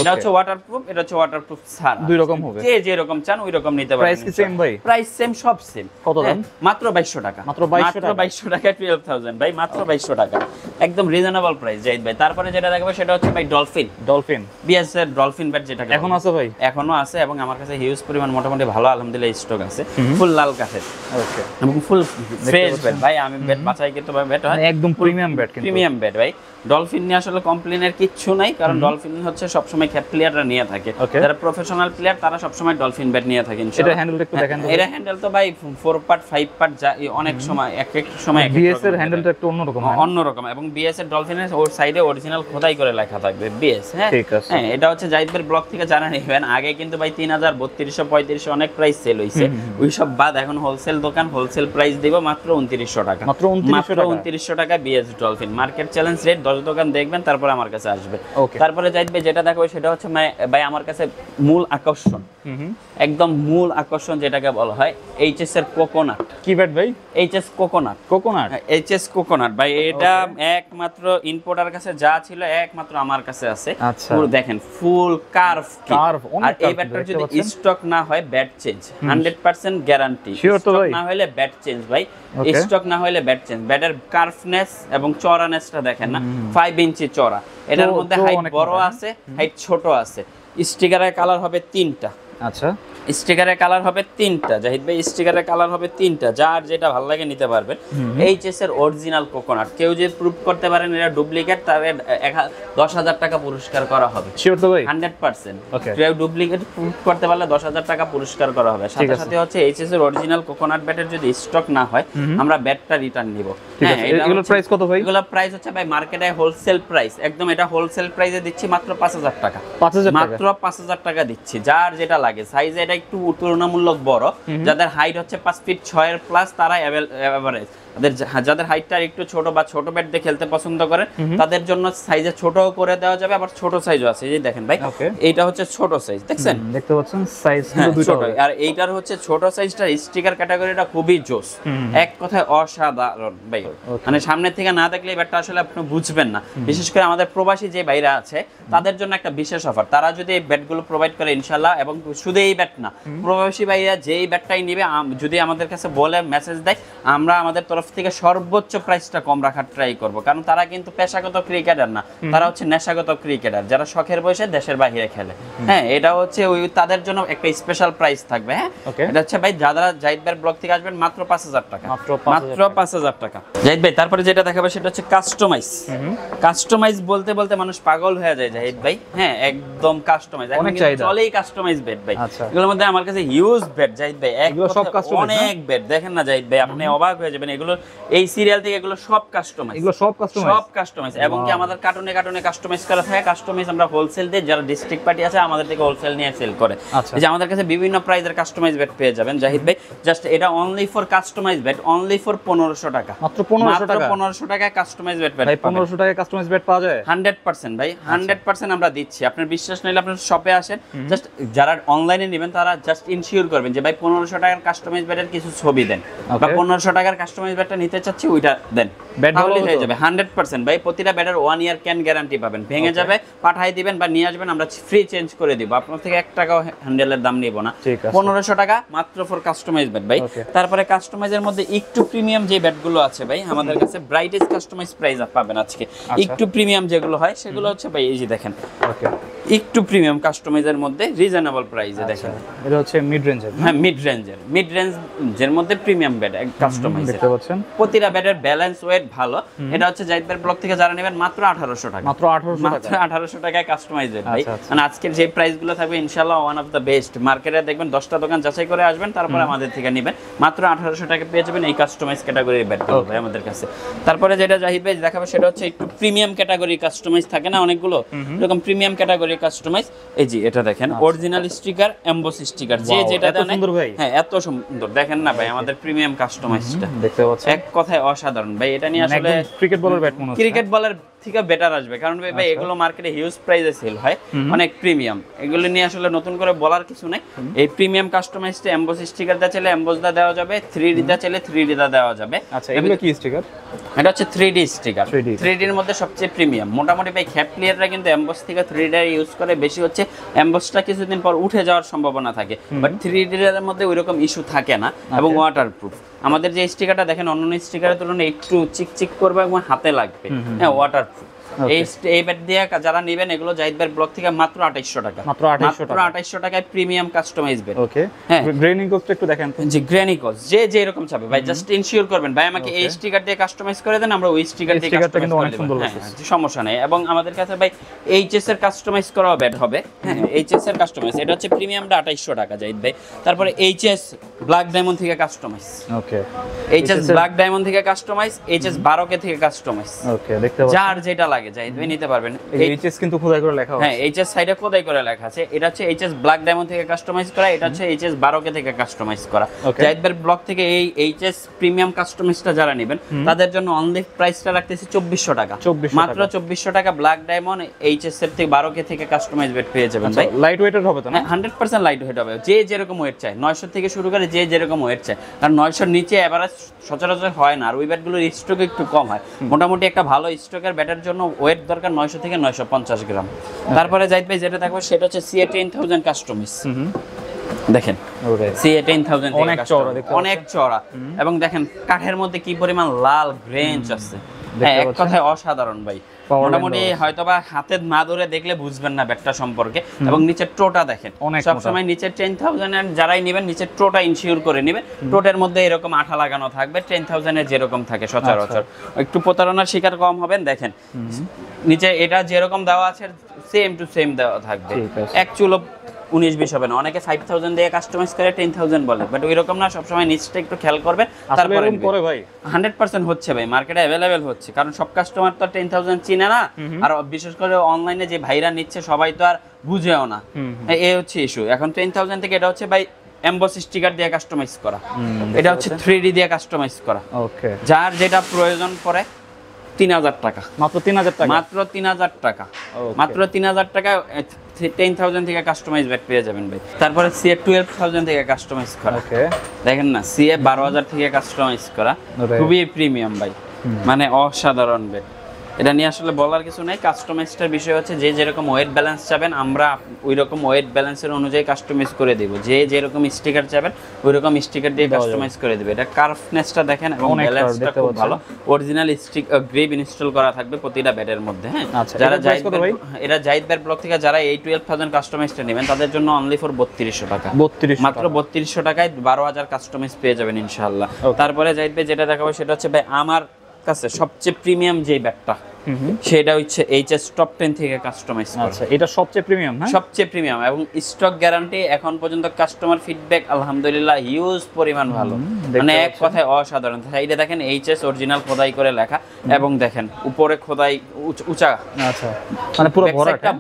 এটা হচ্ছে ওয়াটারপ্রুফ, এটা হচ্ছে ওয়াটারপ্রুফ ছাড়া, দুই রকম হবে, যে যে রকম চান ওই রকম নিতে পারবেন। প্রাইস কি সেম ভাই? প্রাইস সেম, সব সেম। কত দাম? মাত্র 2200 টাকা, মাত্র 2200 টাকা 12000 ভাই, মাত্র 2200 টাকা, একদম রিজনেবল প্রাইস জাহিদ ভাই। তারপরে যেটা দেখবো সেটা হচ্ছে ভাই ডলফিন বিএস এর ডলফিন ব্যাট, যেটা এখন আছে ভাই, এখনো আছে, এবং আমার কাছে হিউজ পরিমাণ মোটামুটি ভালো আলহামদুলিল্লাহ স্টক আছে, ফুল লাল কাঠের। ওকে, এবং ফুল ফ্রেশ ব্যাট ভাই, আমি ব্যাট বাছাই করতে ভাই, ব্যাট হয় একদম প্রিমিয়াম ব্যাট, কিন্তু প্রিমিয়াম ব্যাট ভাই। ডলফিন নিয়ে আসলে কমপ্লেনের কিচ্ছু নাই, ভাই, কারণ ডলফিন হচ্ছে সবসময় ক্যাপ প্লেয়াররা নিয়ে থাকে, যারা প্রফেশনাল প্লেয়ার তারা সবসময় ডলফিন ব্যাট নিয়ে থাকেন। এটা হ্যান্ডেলটা একটু দেখেন। এটা হ্যান্ডেল তো ভাই 4 পার্ট 5 পার্ট অনেক সময় এক সময় বিএস এর হ্যান্ডেলটা একটু অন্যরকম, অন্যরকম, এবং বিএস এর ডলফিনের ওর সাইডে অরিজিনাল খোদাই করে লেখা থাকবে বিএস। হ্যাঁ ঠিক আছে। হ্যাঁ, এটা হচ্ছে জাহিদ ভাই ব্লগ থেকে জানা নেবেন। আগে কিন্তু ভাই 3000 3200 3500 অনেক প্রাইস সেল হইছে, ওই সব বাদ এখন হোলসেল দোকান হোলসেল প্রাইস দিব মাত্র 2900 টাকা, মাত্র 2900 টাকা BS dolphin market challenge rate. 10 দোকান দেখবেন তারপর আমার কাছে আসবে। তারপরে জাহিদ ভাই যেটা দেখাবো সেটা হচ্ছে ভাই আমার কাছে মূল আকর্ষণ, একদম মূল আকর্ষণ যেটাকে বলা হয় এইচএস এর কোকোনাট। কি ব্যাট ভাই? HS coconut. এইচএস কোকোনাট ভাই, এটা একমাত্র ইম্পোর্টার কাছে যা ছিল একমাত্র আমার কাছে আছে। পুরো দেখেন ফুল কার্ভ, আর এই ব্যাটটার যদি স্টক না হয় ব্যাট চেঞ্জ 100% গ্যারান্টি। স্টক না হলে ব্যাট চেঞ্জ ভাই, স্টক না হলে ব্যাট চেঞ্জ। ব্যাটের কার্ভনেস এবং চওড়ানেসটা দেখেন না, 5 ইঞ্চি চওড়া। এটার মধ্যে হাইট বড় আছে, হাইট ছোট আছে। স্টিকারের কালার হবে 3টা। আচ্ছা, স্টিকারের কালার হবে 3টা জাহিদ ভাই, স্টিকারের কালার হবে 3টা, যার যেটা ভালো লাগে নিতে পারবেন। এইচএস এর অরিজিনাল কোকোনাট, কেউ যদি প্রুফ করতে পারেন এটা ডুপ্লিকেট, তাহলে 10,000 টাকা পুরস্কার করা হবে। শিওর তো ভাই? 100%। কেউ ডুপ্লিকেট প্রুফ করতে পারলে 10,000 টাকা পুরস্কার করা হবে। সাথে সাথে হচ্ছে এইচএস এর অরিজিনাল কোকোনাট ব্যাটের যদি স্টক না হয় আমরা ব্যাটটা রিটার্ন নিব। হ্যাঁ, এগুলোর প্রাইস কত ভাই? এগুলোর প্রাইস হচ্ছে ভাই মার্কেটে হোলসেল প্রাইস, একদম এটা হোলসেল প্রাইসে দিচ্ছি মাত্র 5000 টাকা। মাত্র 5000 টাকা দিচ্ছি, যার যেটা লাগে। সাইজে এটা একটু তুলনামূলক বড়, যাদের হাইট হচ্ছে 5 ফিট 6 এর প্লাস তারা এভারেজ, যাদের হাইটটা একটু ছোট বা ছোট ব্যাট দিয়ে খেলতে পছন্দ করেন তাদের জন্য সাইজে ছোটও করে দেওয়া যাবে, আবার ছোট সাইজও আছে। এই দেখেন ভাই, এইটা হচ্ছে ছোট সাইজ, দেখছেন? দেখতে পাচ্ছেন সাইজ কিন্তু দুটো। আর এইটার হচ্ছে ছোট সাইজটা স্টিকার ক্যাটাগরিটা খুবই জোস, এক কথায় অসাধারণ ভাই। মানে সামনে থেকে না দেখলে এই ব্যাটটা আসলে আপনি বুঝবেন না। বিশেষ করে আমাদের প্রবাসী যে ভাইরা আছে তাদের জন্য একটা বিশেষ অফার, তারা যদি এই ব্যাটগুলো প্রোভাইড করে ইনশাআল্লাহ, এবং শুধু এই ব্যাট না, প্রবাসী ভাইরা যেই ব্যাটটাই নিবে যদি আমাদের কাছে বলে মেসেজ দেয়, আমরা আমাদের তরফ থেকে সর্বোচ্চ প্রাইসটা কম রাখার ট্রাই করব। কারণ তারা কিন্তু পেশাগত ক্রিকেটার না, তারা হচ্ছে নেশাগত ক্রিকেটার, যারা শখের বয়সে দেশের বাইরে খেলে। হ্যাঁ, এটা হচ্ছে ওই তাদের জন্য একটা স্পেশাল প্রাইস থাকবে। হ্যাঁ, এটা হচ্ছে ভাই যারা জাহিদ ভাইয়ের ব্লগ থেকে আসবেন মাত্র 5000 টাকা, মাত্র 5000 টাকা জাহিদ ভাই। তারপরে যেটা দেখাবে সেটা হচ্ছে কাস্টমাইজ। কাস্টমাইজ বলতে বলতে মানুষ পাগল হয়ে যায় জাহিদ ভাই। হ্যাঁ, একদম কাস্টমাইজ, এখন চলেই কাস্টমাইজ ব্যাট ভাই। এগুলোর মধ্যে আমার কাছে হিউজ ব্যাট জাহিদ ভাই, অনেক ব্যাট দেখেন না জাহিদ ভাই, আপনি অবাক হয়ে যাবেন। এগুলো এই সিরিয়াল থেকে এগুলো সব কাস্টমাইজ, সব কাস্টমাইজ, এবং কি আমাদের কার্টুনে কার্টুনে কাস্টমাইজ করা থাকে। কাস্টমাইজ আমরা হোলসেল দিই, যারা ডিস্ট্রিক্ট পার্টি আছে আমাদের থেকে হোলসেল নিয়ে সেল করে। এই যে আমাদের কাছে বিভিন্ন প্রাইসের কাস্টমাইজ ব্যাট পেয়ে যাবেন জাহিদ ভাই। জাস্ট এটা only for customise bat, only for 1500 টাকা, মাত্র 1500 টাকা। 1500 টাকায় কাস্টমাইজ ব্যাট ভাই 1500 টাকায় কাস্টমাইজ ব্যাট পাওয়া যায় 100% ভাই, 100% আমরা দিচ্ছি। আপনার বিশ্বাস নিলে আপনার শপে আসেন, জাস্ট যারা অনলাইনে নেবেন তারা জাস্ট ইনশিওর করবেন যে ভাই 1500 টাকার কাস্টমাইজ ব্যাটের কিছু ছবি দেন, বা 1500 টাকার কাস্টমাইজ ব্যাটটা নিতে চাচ্ছি ওইটা দেন, তাহলে হয়ে যাবে 100% ভাই। প্রতিটা ব্যাটের 1 ইয়ার ক্যান গ্যারান্টি পাবেন, ভেঙে যাবে পাঠাই দিবেন বা নিয়ে আসবেন, আমরা ফ্রি চেঞ্জ করে দিব, আপনার থেকে 1 টাকাও হ্যান্ডেলের দাম নিব না। 1500 টাকা মাত্র ফর কাস্টমাইজ ব্যাট ভাই। তারপরে কাস্টমাইজের মধ্যে একটু প্রিমিয়াম যে ব্যাটগুলো আছে ভাই আমাদের কাছে ব্রাইটেস্ট কাস্টমাইজ প্রাইস পাবেন আজকে। একটু প্রিমিয়াম যেগুলো হয় সেগুলো হচ্ছে ভাই এই যে দেখেন, একটু প্রিমিয়াম কাস্টমাইজের মধ্যে রিজনেবল প্রাইসে দেখেন। এটা হচ্ছে মিড রেঞ্জের। হ্যাঁ, মিড রেঞ্জের মধ্যে প্রিমিয়াম ব্যাট কাস্টমাইজ দেখতে পাচ্ছেন। প্রতিটা ব্যাটের ব্যালেন্স ওয়েট ভালো। এটা হচ্ছে জাহিদ ভাইয়ের ব্লগ থেকে যারা নেবেন মাত্র 1800 টাকা, মাত্র 1800 টাকায় কাস্টমাইজ ব্যাট ভাই। মানে আজকের যে প্রাইসগুলো থাকবে ইনশাআল্লাহ ওয়ান অফ দ্য বেস্ট। মার্কেটে দেখবেন 10টা দোকান যাচাই করে আসবেন, তারপরে আমাদের থেকে নেবেন। মাত্র 1800 টাকা পেয়ে যাবেন এই কাস্টমাইজ ক্যাটাগরির ব্যাটগুলো ভাই আমাদের কাছে। তারপরে যেটা জাহিদ ভাই দেখাবে সেটা হচ্ছে একটু প্রিমিয়াম ক্যাটাগরি কাস্টমাইজ থাকে না অনেকগুলো, এরকম প্রিমিয়াম ক্যাটাগরি কাস্টমাইজ। এই যে এটা দেখেন অরিজিনাল স্টিকার, এমবস স্টিকার, যে যেটা দেন। হ্যাঁ, এত সুন্দর দেখেন না ভাই আমাদের প্রিমিয়াম কাস্টমাইজটা, দেখতে পাচ্ছেন এক কথায় অসাধারণ ভাই। এটা নিয়ে আসলে ক্রিকেট বলার ব্যাট মনে হচ্ছে, ক্রিকেট বলার থেকে বেটার আসবে, কারণ ভাই এগুলো মার্কেটে হিউজ প্রাইসে সেল হয়, অনেক প্রিমিয়াম। এগুলো নিয়ে আসলে নতুন করে বলার কিছু নাই। এই প্রিমিয়াম কাস্টমাইজটা এমবস স্টিকার দা চাইলে এমবস দা দেওয়া যাবে, 3D দা চাইলে 3D দা দেওয়া যাবে। আচ্ছা, এগুলো কি স্টিকার? এটা হচ্ছে 3D স্টিকার, 3D এর মধ্যে সবচেয়ে প্রিমিয়াম। মোটামুটি ভাই খ্যাপ প্লেয়াররা কিন্তু এমবস থেকে 3D ইউজ করে বেশি, হচ্ছে এমবসটা কিছুদিন পর উঠে যাওয়ার সম্ভাবনা থাকে, বাট 3D এর মধ্যে ওইরকম ইস্যু থাকে না, এবং ওয়াটারপ্রুফ। আমাদের যে স্টিকারটা দেখেন অন্যান্য স্টিকারের তুলনায় একটু চিকচিক করবে এবং হাতে লাগবে, হ্যাঁ ওয়াটারপ্রুফ। এই ব্যাট দিয়ে যারা নেবেন এগুলো জাহিদ ভাই ব্লক থেকে মাত্র 2800 টাকা, মাত্র 2800 টাকায় প্রিমিয়াম কাস্টমাইজ ব্যাট। ওকে, হ্যাঁ, গ্রেনিং কোস্ট একটু দেখেন তো। জি, গ্রেনিকোস যে যে এরকম চাবে ভাই, জাস্ট ইনশিওর করবেন ভাই আমাকে এই স্টিকার দিয়ে কাস্টমাইজ করে দেন, আমরা ওই স্টিকার দিয়ে কাস্টমাইজ করে দেব। হ্যাঁ, সমস্যা নেই। এবং আমাদের কাছে ভাই এইচএস এর কাস্টমাইজ করাও ব্যাট হবে। হ্যাঁ, এইচএস এর কাস্টমাইজ, এটা হচ্ছে প্রিমিয়ামটা 2800 টাকা জাহিদ ভাই। তারপরে এইচএস ব্ল্যাক ডায়মন্ড থেকে কাস্টমাইজ, ওকে, এইচএস ব্ল্যাক ডায়মন্ড থেকে কাস্টমাইজ, এইচএস 12K থেকে কাস্টমাইজ। ওকে, দেখতে পাচ্ছেন যার যেটা লাগে জাহিদ ভাই নিতে পারবেন। এইচএস কিন্তু খোদাই করে লেখা আছে। হ্যাঁ, এইচএস সাইডে খোদাই করে লেখা আছে। এটা হচ্ছে এইচএস ব্ল্যাক ডায়মন্ড থেকে কাস্টমাইজ করা, এটা হচ্ছে এইচএস 12K থেকে কাস্টমাইজ করা। জাহিদ ভাই ব্লক থেকে এই এইচএস প্রিমিয়াম কাস্টমাইজটা যারা নেবেন তাদের জন্য অনলি প্রাইসটা রাখতেছি 2400 টাকা, মাত্র 2400 টাকা। ব্ল্যাক ডায়মন্ড এইচএস এর থেকে 12K থেকে কাস্টমাইজ বেড পেয়ে যাবেন ভাই। লাইট ওয়েটের হবে তো না? 100% লাইট ওয়েট হবে, যে যেরকম ওয়েট চায়। 900 থেকে শুরু করে যে যেরকম ওয়েট চায়, কারণ 900 এর নিচে এভারেজ সচরাচর হয় না, আর ওই ব্যাটগুলোর স্টক একটু কম হয়। মোটামুটি একটা ভালো স্টকের ব্যাটের জন্য ওয়েট দরকার 900 থেকে 950 গ্রাম। তারপরে জাহিদ ভাই যেটা দেখবো সেটা হচ্ছে CA 10000 কাস্টমাইজ। দেখেন CA 10000 অনেক চওড়া, অনেক চওড়া, এবং দেখেন কাঠের মধ্যে কি পরিমাণ লাল গ্রেঞ্চ আছে। হ্যাঁ, এক কথায় অসাধারণ ভাই। মোটামুটি হয়তোবা হাতে না ধরে দেখলে বুঝবেন না ব্যাটটা সম্পর্কে। এবং নিচের টোটা দেখেন, সবসময় নিচের 10000 এর যারাই নেবেন নিচের টোটা ইনশিওর করে নেবেন। টোটের মধ্যে এরকম আঠা লাগানো থাকবে, 10000 এর যেরকম থাকে সচরাচর। একটু প্রতারণার শিকার কম হবেন। দেখেন নিচে এটা যেরকম দেওয়া আছে সেম টু সেম দেওয়া থাকবে, এক চুলো 19-20 হবে না। অনেকে 5000 দিয়ে কাস্টমাইজ করে 10000 বলে, বাট ওইরকম না। সবসময় নিচটা একটু খেয়াল করবেন। তারপরে ভাই 100% হচ্ছে ভাই, মার্কেটে অ্যাভেলেবেল হচ্ছে, কারণ সব কাস্টমার তো 10000 চিনে না। আর বিশেষ করে অনলাইনে যে ভাইরা নিচ্ছে সবাই তো আর বুঝেও না, এই হচ্ছে ইস্যু। এখন 10000 থেকে এটা হচ্ছে ভাই এমবস স্টিকার দিয়ে কাস্টমাইজ করা, এটা হচ্ছে 3D দিয়ে কাস্টমাইজ করা। ওকে, যার যেটা প্রয়োজন পড়ে 3000 টাকা, মাত্র 3000 টাকা, মাত্র 3000 টাকা, মাত্র 3000 টাকা 10000 থেকে কাস্টমাইজ ব্যাট পেয়ে যাবেন ভাই। তারপরে CA 12000 থেকে কাস্টমাইজ করা। ওকে, দেখেন না, CA 12000 থেকে কাস্টমাইজ করা, খুবই প্রিমিয়াম ভাই, মানে অসাধারণ ব্যাট। এটা নিয়ে আসলে বলার কিছু নাই। কাস্টমাইজটার বিষয় হচ্ছে যে যেরকম ওয়েট ব্যালেন্স চাবেন আমরা ওই রকম ওয়েট ব্যালেন্সের অনুযায়ী কাস্টমাইজ করে দেব। যে যেরকম স্টিকার চাবেন ওই রকম স্টিকার দিয়ে কাস্টমাইজ করে দেব। এটা কার্ভনেসটা দেখেন এবং ব্যালেন্সটা খুব ভালো। অরিজিনাল স্টিক গ্রেভ ইনস্টল করা থাকবে প্রতিটা ব্যাটের মধ্যে। হ্যাঁ, যারা জাহিদ ভাই, এটা জাহিদ ভাই ব্লক থেকে যারা এই 12000 কাস্টমাইজটা নেবেন তাদের জন্য অনলি ফর 3200 টাকা, মাত্র 3200 টাকায় 12000 কাস্টমাইজ পেয়ে যাবেন ইনশাআল্লাহ। তারপরে জাহিদ ভাই যেটা দেখাবো সেটা হচ্ছে ভাই আমার কাছে সবচেয়ে প্রিমিয়াম যে ব্যাটটা সেটা হচ্ছে এইচএস টপ 10 থেকে কাস্টমাইজ করা। আচ্ছা, এটা সবচেয়ে প্রিমিয়াম? হ্যাঁ, সবচেয়ে প্রিমিয়াম, এবং স্টক গ্যারান্টি এখন পর্যন্ত কাস্টমার ফিডব্যাক আলহামদুলিল্লাহ হিউজ পরিমাণ ভালো, মানে এক কথায় অসাধারণ। এইটা দেখেন এইচএস অরিজিনাল খোদাই করে লেখা, এবং দেখেন উপরে খোদাই উঁচা। আচ্ছা, মানে পুরো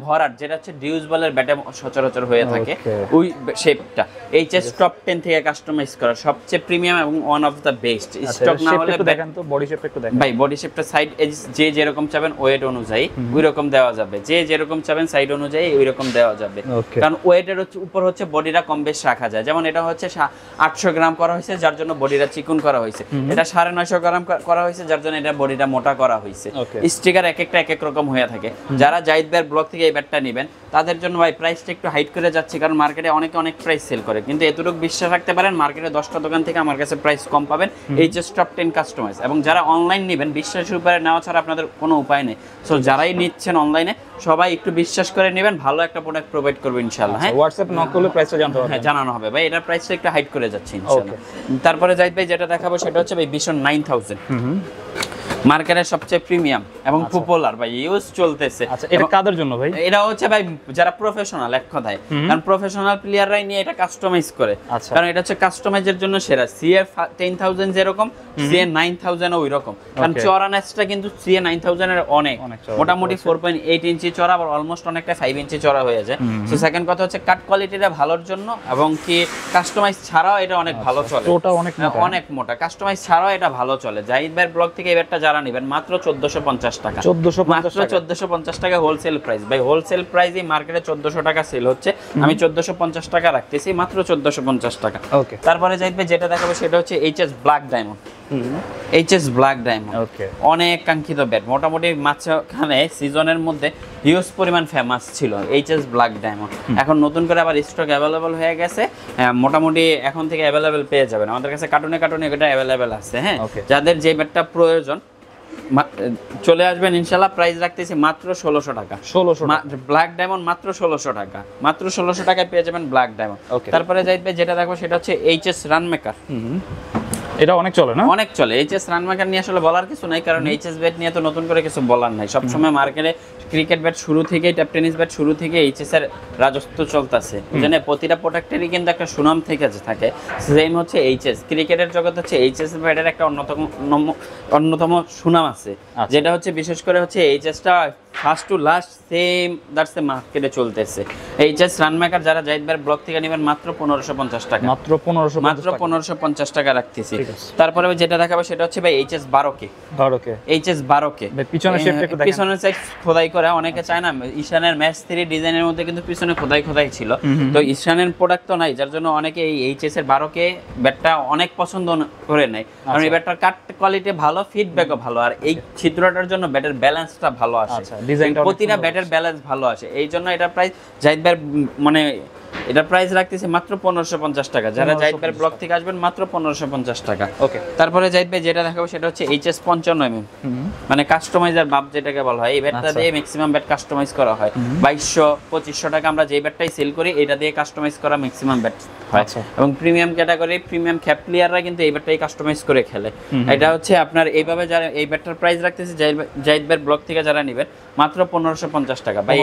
ভরাট, যেটা হচ্ছে ডিউস বলের ব্যাটে সচরাচর হয়ে থাকে ওই শেপটা। এইচএস টপ 10 থেকে কাস্টমাইজ করা, সবচেয়ে প্রিমিয়াম এবং one of the best. Stock না হলে দেখেন তো বডি শেপটা একটু দেখেন ভাই। বডি শেপটা সাইড এজ যে যেরকম চাবেন ওয়েট অনুযায়ী ওই রকম দেওয়া যাবে, যে যেরকম চাবেন সাইড অনুযায়ী ওই রকম দেওয়া যাবে। কারণ ওয়েটের উপর হচ্ছে বডিটা কম বেশ রাখা যায়। যেমন এটা হচ্ছে 800 গ্রাম করা হয়েছে যার জন্য বডিটা চিকন করা হয়েছে, এটা 950 গ্রাম করা হয়েছে যার জন্য এটা বডিটা মোটা করা হয়েছে। স্টিকার এক একটা এক এক রকম হয়ে থাকে। যারা জাহিদ ভাইয়ের ব্লগ থেকে এই ব্যাটটা নেবেন তাদের জন্য ভাই প্রাইসটা একটু হাইট করে যাচ্ছে, কারণ মার্কেটে অনেকে অনেক প্রাইস সেল করে, কিন্তু এতটুকু বিশ্বাস রাখতে পারেন মার্কেটে 10টা দোকান থেকে আমার কাছে প্রাইস কম পাবেন এইচএস টপ 10 কাস্টমাইজ। এবং যারা অনলাইন নেবেন বিশ্বাসের উপরে নেওয়া ছাড়া আপনাদের কোনো উপায় নেই। সো যারাই নিচ্ছেন অনলাইনে সবাই একটু বিশ্বাস করে নেবেন, ভালো একটা প্রোডাক্ট প্রোভাইড করবে ইনশাআল্লাহ। হ্যাঁ, হোয়াটসঅ্যাপ নক করলে প্রাইসটা জানতে পারবেন। হ্যাঁ, জানানো হবে ভাই, এটার প্রাইসটা একটু হাইট করে যাচ্ছে ইনশাআল্লাহ। তারপরে জাহিদ ভাই যেটা দেখাবো সেটা হচ্ছে ভাই ভিশন 9000, মার্কেটের সবচেয়ে প্রিমিয়াম এবং পপুলার ভাই, ইউজ চলতেছে। আচ্ছা, এটা কাদের জন্য ভাই? এটা হচ্ছে ভাই যারা প্রফেশনাল, এক কথায়, কারণ প্রফেশনাল প্লেয়াররাই নিয়ে এটা কাস্টমাইজ করে। কারণ এটা হচ্ছে কাস্টমাইজের জন্য সেরা। CA 10000 যেরকম CA 9000 ওই রকম, কারণ চওড়ানেসটা কিন্তু CA 9000 এর অনেক মোটামুটি 4.8 ইঞ্চি চওড়া, আবার অলমোস্ট অনেকটা 5 ইঞ্চি চওড়া হয়ে যায়। তো সেকেন্ড কথা হচ্ছে কাট কোয়ালিটিটা ভালোর জন্য, এবং কি কাস্টমাইজ ছাড়াও এটা অনেক ভালো চলে। ওটা অনেক মোটা, কাস্টমাইজ ছাড়াও এটা ভালো চলে। জাহিদ ভাইয়ের ব্লগ থেকে এবারটা যারা নেবেন মাত্র 1450 টাকা, মাত্র 1450 টাকা হোলসেল প্রাইস ভাই। হোলসেল প্রাইসই মার্কেটে 1400 টাকা সেল হচ্ছে, আমি 1450 টাকা রাখতেছি, মাত্র 1450 টাকা। ওকে, তারপরে জাহিদ ভাই যেটা দেখাবো সেটা হচ্ছে HS black diamond. HS black diamond অনেক কাঙ্ক্ষিত ব্যাট, মোটামুটি মাঝখানে সিজনের মধ্যে হিউজ পরিমাণ ফেমাস ছিল এইচএস ব্ল্যাক ডায়মন্ড। এখন নতুন করে আবার স্টক অ্যাভেলেবল হয়ে গেছে, মোটামুটি এখন থেকে অ্যাভেলেবল পেয়ে যাবেন আমাদের কাছে। কার্টুনে এটা অ্যাভেলেবল আছে। হ্যাঁ, যাদের যে ব্যাটটা প্রয়োজন চলে আসবেন ইনশাআল্লাহ। প্রাইস রাখতেছি মাত্র 1600 টাকা। 1600 ব্ল্যাক ডায়মন্ড মাত্র 1600 টাকা, মাত্র 1600 টাকায় পেয়ে যাবেন ব্ল্যাক ডায়মন্ড। তারপরে জাহিদ ভাই যেটা দেখো সেটা হচ্ছে এইচএস রানমেকার। এটা অনেক চলে না? অনেক চলে। এইচএস রানমেকার নিয়ে আসলে বলার কিছু নাই, কারণ এইচএস ব্যাট নিয়ে তো নতুন করে কিছু বলার নাই। সবসময় মার্কেটে ক্রিকেট ব্যাট শুরু থেকেই, ট্যাপ টেনিস ব্যাট শুরু থেকে এইচএস এর রাজত্ব চলতেছে। জানেন প্রতিটা প্রোডাক্টেরই কিন্তু একটা সুনাম থেকে থাকে। সেম হচ্ছে এইচএস, ক্রিকেটের জগৎ হচ্ছে এইচএস ব্যাটের একটা অন্যতম সুনাম আছে, যেটা হচ্ছে বিশেষ করে হচ্ছে এইচএসটা first to last same that's a মার্কেটে চলতেছে। এইচএস রানমেকার যারা জাহিদ ভাই ব্লগ থেকে নেবেন মাত্র 1550 টাকা, মাত্র 1550 টাকা রাখতেছি। তারপরে যেটা দেখাবো সেটা হচ্ছে ভাই এইচএস 12K। এইচএস 12K পিছনের শেপটা একটু দেখেন। পিছনের সাইড খোদাই করা, অনেকে চায় না ঈশানের ম্যাচ 3 ডিজাইনের মধ্যে কিন্তু পিছনে খোদাই ছিল। তো ঈশানের প্রোডাক্ট তো নাই, যার জন্য অনেকে এই এইচএস এর 12K ব্যাটটা অনেক পছন্দ করে নেয়, কারণ এই ব্যাটটার কাট কোয়ালিটি ভালো, ফিডব্যাকও ভালো, আর এই ছিদ্রটার জন্য ব্যাটের ব্যালেন্সটা ভালো আসে। প্রতিটা ব্যাটের ব্যালেন্স ভালো আসে, এই জন্য এটা প্রাইস জাহিদ ভাই মানে এটা প্রাইস রাখতেছি মাত্র 1550 টাকা। যারা জাহিদ ভাই ব্লগ থেকে আসবেন মাত্র 1550 টাকা। ওকে। তারপরে জাহিদ ভাই যেটা দেখাবো সেটা হচ্ছে এইচএস 55mm, মানে কাস্টমাইজার বাপ যেটাকে বলা হয়। এই ব্যাটটা দিয়ে ম্যাক্সিমাম ব্যাট কাস্টমাইজ করা হয়। 2200-2500 টাকা আমরা যেই ব্যাটটাই সেল করি, এটা দিয়ে কাস্টমাইজ করা ম্যাক্সিমাম ব্যাট হয়। এবং প্রিমিয়াম ক্যাটাগরি প্রিমিয়াম ক্যাপ প্লেয়াররা কিন্তু এই ব্যাটটাই কাস্টমাইজ করে খেলে। এটা হচ্ছে আপনার এইভাবে যারা এই ব্যাটটার প্রাইস রাখতেছি জাহিদ ভাই ব্লগ থেকে যারা নেবেন মাত্র 1550 টাকা। ভাই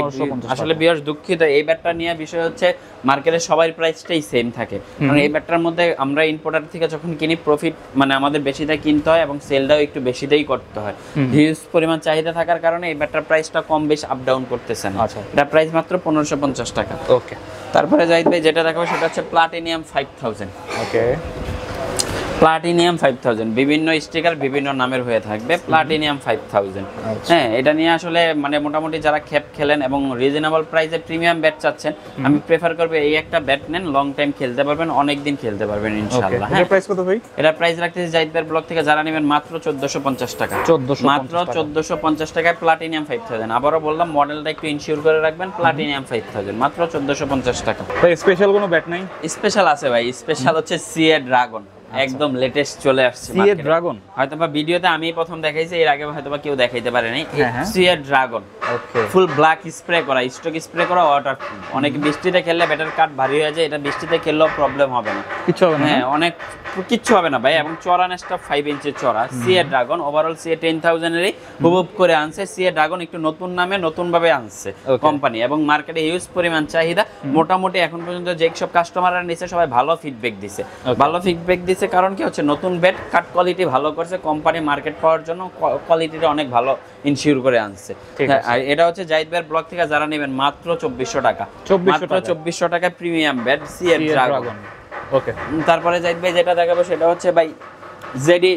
আসলে বিয়ার দুঃখিত, এই ব্যাটটা নিয়ে বিষয় হচ্ছে মার্কেটে সবার প্রাইসটাই সেম থাকে, কারণ এই ব্যাটটার মধ্যে আমরা ইম্পোর্টার থেকে যখন কিনি প্রফিট মানে আমাদের বেশি দিয়ে কিনতে হয় এবং সেলটাও একটু বেশি দিয়েই করতে হয়। হিউজ পরিমাণ চাহিদা থাকার কারণে এই ব্যাটটার প্রাইসটা কম বেশ আপ ডাউন করতেছে না। এটা প্রাইস মাত্র 1550 টাকা। ওকে। তারপরে জাহিদ ভাই যেটা দেখাবো সেটা হচ্ছে প্লাটিনিয়াম 5000। ওকে। প্লাটিনিয়াম 5000 বিভিন্ন স্টিকার বিভিন্ন নামের হয়ে থাকবে। প্লাটিনিয়াম 5000, হ্যাঁ, এটা নিয়ে আসলে মানে মোটামুটি যারা খেপ খেলেন এবং রিজনেবল প্রাইসে প্রিমিয়াম ব্যাট চাচ্ছেন, আমি প্রেফার করব এই একটা ব্যাট নেন, লং টাইম খেলতে পারবেন, অনেক দিন খেলতে পারবেন ইনশাআল্লাহ। এর প্রাইস কত ভাই? এটা প্রাইস রাখতেছি জাহিদ ভাই ব্লগ থেকে যারা নেবেন মাত্র 1450 টাকা। মাত্র 1450 টাকায় প্লাটিনিয়াম 5000। আবারও বললাম মডেলটা একটু ইনশিওর করে রাখবেন। প্লাটিনিয়াম 5000 মাত্র 1450 টাকা। ভাই স্পেশাল কোনো ব্যাট নাই? স্পেশাল আছে ভাই, স্পেশাল হচ্ছে সিএ ড্রাগন, একদম লেটেস্ট চলে আসছে সিএ ড্রাগন। হয়তোবা ভিডিওতে আমি প্রথম দেখাইছি, এর আগে হয়তোবা কেউ দেখাইতে পারে নাই। সিএ ড্রাগন ওকে। ফুল ব্ল্যাক স্প্রে করা, স্টক স্প্রে করা, ওয়াটার অনেক বৃষ্টিতে খেললে ব্যাটার কাট ভারী হয়ে যায়, এটা বৃষ্টিতে খেললেও প্রবলেম হবে না, কিছু হবে না। হ্যাঁ অনেক কিচ্ছু হবে না ভাই। এবং চড়া নেসটা 5 ইঞ্চের চড়া। সিএ ড্রাগন ওভারঅল সিএ 10000 এরই হুবহুব করে আনছে। সিএ ড্রাগন একটু নতুন নামে নতুন ভাবে আনছে কোম্পানি, এবং মার্কেটে হিউজ পরিমাণ চাহিদা। মোটামুটি এখন পর্যন্ত যে সব কাস্টমাররা নিছে সবাই ভালো ফিডব্যাক দিছে। ভালো ফিডব্যাক দিছে কারণ কি হচ্ছে নতুন ব্যাট কাট কোয়ালিটি ভালো করছে, কোম্পানি মার্কেট পাওয়ার জন্য কোয়ালিটিটা অনেক ভালো ইনশিওর করে আনছে। আর এটা হচ্ছে জাহিদ ভাইয়ের ব্লগ থেকে যারা নেবেন মাত্র 2400 টাকা। মাত্র 2400 টাকা প্রিমিয়াম ব্যাট সিএ ড্রাগন। ওকে। তারপরে জাহিদ ভাই যেটা দেখাবো সেটা হচ্ছে ভাই জেডি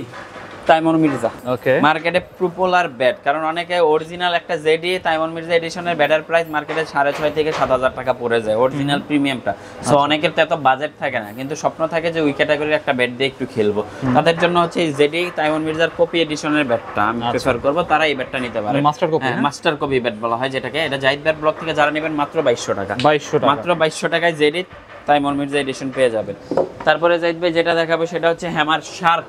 তাইমুর মির্জা। ওকে। মার্কেটে পপুলার ব্যাট, কারণ অনেকে অরিজিনাল একটা জেডি তাইমুর মির্জা এডিশনের ব্যাটের প্রাইস মার্কেটে 6,500 থেকে 7,000 টাকা পড়ে যায় অরিজিনাল প্রিমিয়ামটা। সো অনেকের তো এত বাজেট থাকে না, কিন্তু স্বপ্ন থাকে যে ওই ক্যাটাগরির একটা ব্যাট দিয়ে একটু খেলবো, তাদের জন্য হচ্ছে এই জেডি তাইমুর মির্জার কপি এডিশনের ব্যাটটা আমি প্রেফার করব, তারা এই ব্যাটটা নিতে পারে। Master copy, master copy bat বলা হয় যেটাকে। এটা জাহিদ ভাইয়ের ব্লগ থেকে যারা নেবেন মাত্র 2200 টাকা। 2200 টাকা, মাত্র 2200 টাকায় জেডি তাইমুর মির্জা এডিশন পেয়ে যাবেন। তারপরে জাহিদ ভাই যেটা দেখাবো সেটা হচ্ছে hammer shark.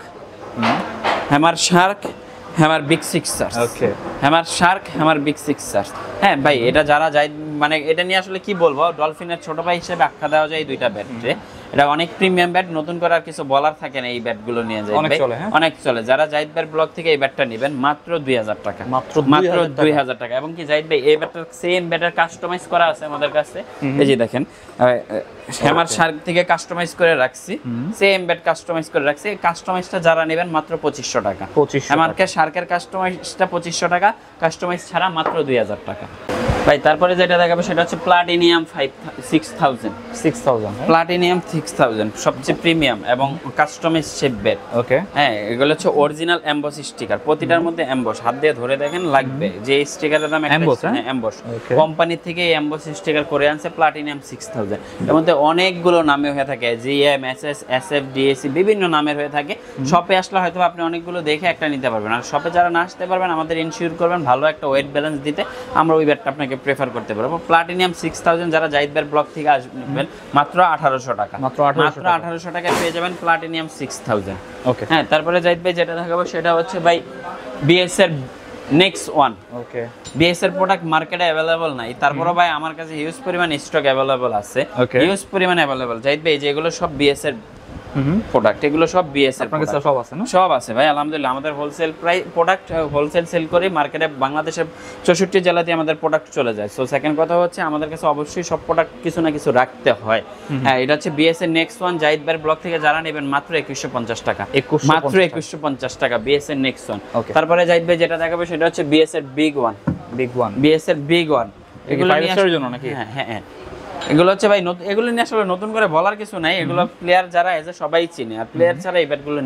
Hammer big sixer. Okay. Hammer shark, hammer big sixer. হ্যাঁ ভাই এটা যারা যায় মানে এটা নিয়ে আসলে কি বলবো, ডলফিনের ছোট ভাই হিসেবে আখ্যা দেওয়া যায় এই দুইটা ব্যাটে। এটা অনেক প্রিমিয়াম ব্যাট, নতুন করে আর কিছু বলার থাকে না এই ব্যাটগুলো নিয়ে যায় অনেক চলে। যারা জাহিদ ভাইয়ের ব্লগ থেকে এই ব্যাটটা নেবেন মাত্র 2000 টাকা। মাত্র 2000 টাকা। এবং কি জাহিদ ভাই এই ব্যাটটার সেম ব্যাটার কাস্টমাইজ করা আছে আমাদের কাছে, এই যে দেখেন হ্যামার শার্ক থেকে কাস্টমাইজ করে রাখছি, সেম ব্যাট কাস্টমাইজ করে রাখছি। কাস্টমাইজটা যারা নেবেন মাত্র 2500 টাকা। হ্যামারকে শার্কের কাস্টমাইজটা 2500 টাকা, কাস্টমাইজ ছাড়া মাত্র 2000 টাকা। ভাই তারপরে যেটা দেখাবো সেটা হচ্ছে প্লাটিনিয়াম 6000। প্লাটিনিয়াম 6000 সবচেয়ে প্রিমিয়াম এবং কাস্টমাইজ শেপ ব্যাট। ওকে। হ্যাঁ এগুলো হচ্ছে অরিজিনাল এমবস স্টিকার, প্রতিটার মধ্যে এমবস, হাত দিয়ে ধরে দেখেন লাগবে যে স্টিকারের দাম এমবস কোম্পানি থেকে এমবস স্টিকার করে আনছে প্লাটিনিয়াম 6000। এর মধ্যে অনেকগুলো নামে হয়ে থাকে, জিএম, এসএস, এসএফ, ডিএসি বিভিন্ন নামের হয়ে থাকে। শপে আসলে হয়তো আপনি অনেকগুলো দেখে একটা নিতে পারবেন, আর শপে যারা না আসতে পারবেন আমাদের ইনশিওর করবেন ভালো একটা ওয়েট ব্যালেন্স দিতে, আমরা ওই ব্যাটটা আপনাকে প্রেফার করতে পারবো। প্লাটিনিয়াম 6000 যারা জাহিদ ভাইয়ের ব্লগ থেকে আসবেন মাত্র 1800 টাকা। মাত্র 1800 টাকায় পেয়ে যাবেন প্লাটিনিয়াম 6000। ওকে। হ্যাঁ তারপরে জাহিদ ভাই যেটা দেখাবো সেটা হচ্ছে ভাই বিএস এর নেক্সট ওয়ান। ওকে, বিএস এর প্রোডাক্ট মার্কেটে অ্যাভেলেবল নাই, তারপরে ভাই আমার কাছে হিউজ পরিমাণ স্টক অ্যাভেলেবল আছে, হিউজ পরিমাণ অ্যাভেলেবল। জাহিদ ভাই যেগুলো সব বিএস এর প্রোডাক্ট, এগুলো সব বিএস এর আপনার কাছে সব আছে না? সব আছে ভাই আলহামদুলিল্লাহ। আমাদের wholesale price product wholesale sell করি মার্কেটে, বাংলাদেশের 64 জেলাতে আমাদের প্রোডাক্ট চলে যায়। সো সেকেন্ড কথা হচ্ছে আমাদের কাছে অবশ্যই সব প্রোডাক্ট কিছু না কিছু রাখতে হয়। হ্যাঁ, এটা হচ্ছে বিএস এর নেক্সট ওয়ান। জাহিদ ভাইয়ের ব্লগ থেকে যারা নেবেন মাত্র 2150 টাকা, মাত্র 2150 টাকা বিএস এর নেক্সট ওয়ান। তারপরে জাহিদ ভাই যেটা দেখাবে সেটা হচ্ছে বিএস এর বিগ ওয়ান, বিএস এর বিগ ওয়ান। এগুলো নিয়ে জন্য নাকি? হ্যাঁ হ্যাঁ হ্যাঁ, এগুলো হচ্ছে ভাই এগুলো নিয়ে আসলে নতুন করে বলার কিছু নাই, এগুলো প্লেয়ার যারা এসে সবাই চিনে, আর প্লেয়ার ছাড়া এই ব্যাটগুলো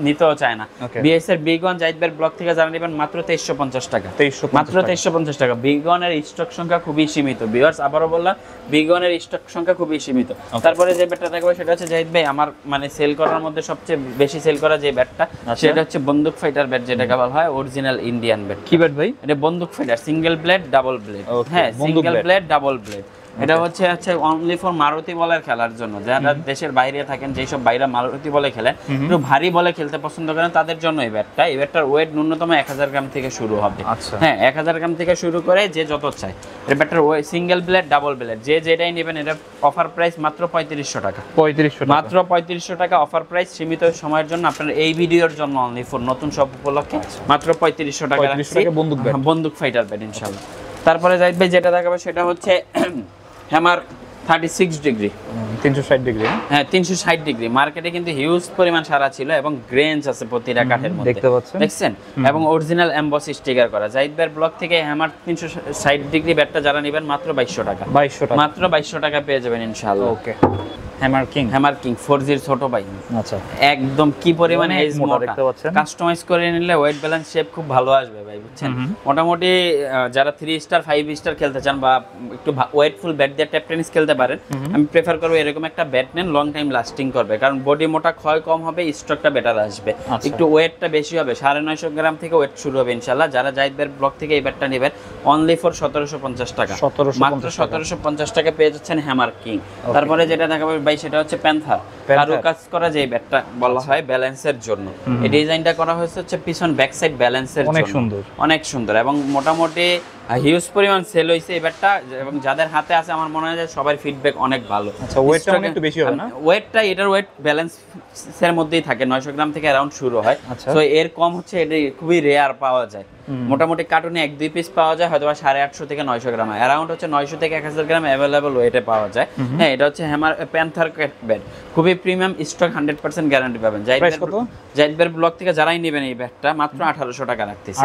নিতেও চায় না। বিএস এর বিগ ওয়ান জাহিদ ভাইয়ের ব্লগ থেকে যারা নেবেন মাত্র 2350 টাকা, মাত্র 2350 টাকা। বিগ ওয়ানের স্টক সংখ্যা খুবই সীমিত ভিউয়ার্স, আবারও বললাম বিগ ওয়ানের স্টক সংখ্যা খুবই সীমিত। তারপরে যে ব্যাটটা দেখবো সেটা হচ্ছে জাহিদ ভাই আমার মানে সেল করার মধ্যে সবচেয়ে বেশি সেল করা যে ব্যাটটা সেটা হচ্ছে বন্দুক ফাইটার ব্যাট, যেটাকে বলা হয় অরিজিনাল ইন্ডিয়ান ব্যাট। কি ব্যাট ভাই? এটা বন্দুক fighter, single blade double blade. হ্যাঁ, সিঙ্গেল ব্লেড ডাবল ব্লেড। এটা হচ্ছে অনলি ফর মারুতি বলের খেলার জন্য, যারা দেশের বাইরে থাকেন, যেসব বাইরে মারুতি বলে খেলেন, একটু ভারী বলে খেলতে পছন্দ করেন, তাদের জন্য এই ব্যাটটা। এই ব্যাটটার ওয়েট ন্যূনতম 1000 গ্রাম থেকে শুরু হবে। হ্যাঁ, 1000 গ্রাম থেকে শুরু করে যে যত চায়। এই ব্যাটটার সিঙ্গেল ব্লেড ডাবল ব্লেড যে যেটাই নেবেন, এটা অফার প্রাইস মাত্র 3500 টাকা, মাত্র 3500 টাকা অফার প্রাইস, সীমিত সময়ের জন্য আপনার এই ভিডিওর জন্য অনলি ফর নতুন সব উপলক্ষে মাত্র 3500 টাকা বন্দুক ফাইটার ব্যাট ইনশাআল্লাহ। তারপরে জাহিদ ভাই যেটা দেখাবে সেটা হচ্ছে হ্যামার 36 ডিগ্রি, 360 ডিগ্রি। হ্যাঁ 360 ডিগ্রি। মার্কেটে কিন্তু হিউজ পরিমাণ সারা ছিল এবং গ্রেঞ্জ আছে প্রতিটা কাঠের মধ্যে, দেখতে পাচ্ছেন, দেখছেন, এবং অরিজিনাল এমবস স্টিকার করা। জাহিদ ভাইয়ের ব্লগ থেকে হ্যামার 360 ডিগ্রি ব্যাটটা যারা নেবেন মাত্র 2200 টাকা, মাত্র 2200 টাকা পেয়ে যাবেন ইনশাআল্লাহ। ওকে, হ্যামার কিং 4G এর ছোট ভাই। আচ্ছা, একদম কি পরিমাণে এজ মোটা দেখতে পাচ্ছেন। কাস্টমাইজ করে নিলে ওয়েট ব্যালেন্স শেপ খুব ভালো আসবে ভাই, বুঝছেন। মোটামুটি যারা 3 স্টার 5 স্টার খেলতে চান বা একটু ওয়েটফুল ব্যাট দিয়ে ট্যাপ টেনিস খেলতে পারেন, আমি প্রেফার করব এরকম একটা ব্যাট নেন, লং টাইম লাস্টিং করবে, কারণ বডি মোটা, ক্ষয় কম হবে, স্ট্রোকটা বেটার আসবে, একটু ওয়েটটা বেশি হবে, 950 গ্রাম থেকে ওয়েট শুরু হবে ইনশাআল্লাহ। যারা জাহিদ ভাইয়ের ব্লগ থেকে এই ব্যাটটা নেবেন অনলি ফর 1750 টাকা, মাত্র 1750 টাকা পেয়ে যাচ্ছেন হ্যামার কিং। তারপরে যেটা দেখাবো ভাই সেটা হচ্ছে প্যান্থার, কারুকাজ করা যে ব্যাটটা বলা হয় ব্যালেন্সের জন্য। এই ডিজাইনটা করা হয়েছে হচ্ছে পিছন ব্যাক সাইড ব্যালেন্সের জন্য, অনেক সুন্দর এবং মোটামুটি হিউজ পরিমাণ সেল হইছে এই ব্যাটটা, এবং যাদের হাতে আছে আমার মনে হয় যে সবার ফিডব্যাক অনেক ভালো। আচ্ছা, ওয়েটটা একটু বেশি হবে না? ওয়েটটা এটার ওয়েট ব্যালেন্সের মধ্যেই থাকে, 900 গ্রাম থেকে অ্যারাউন্ড শুরু হয়। তো এর কম হচ্ছে এটা খুবই রেয়ার পাওয়া যায়, মোটামুটি কার্টুনে 1-2 পিস পাওয়া যায়, হয়তো 850 থেকে 900 গ্রাম, অ্যারাউন্ড হচ্ছে 900 থেকে 1000 গ্রাম অ্যাভেলেবল ওয়েটে পাওয়া যায়। হ্যাঁ, এটা হচ্ছে হ্যামার প্যান্থার ব্যাট, খুবই প্রিমিয়াম স্টক, 100% গ্যারান্টি পাবেন। জাহিদ ভাইয়ের ব্লগ থেকে যারাই নেবেন এই ব্যাটটা মাত্র 1800 টাকা রাখতেছি,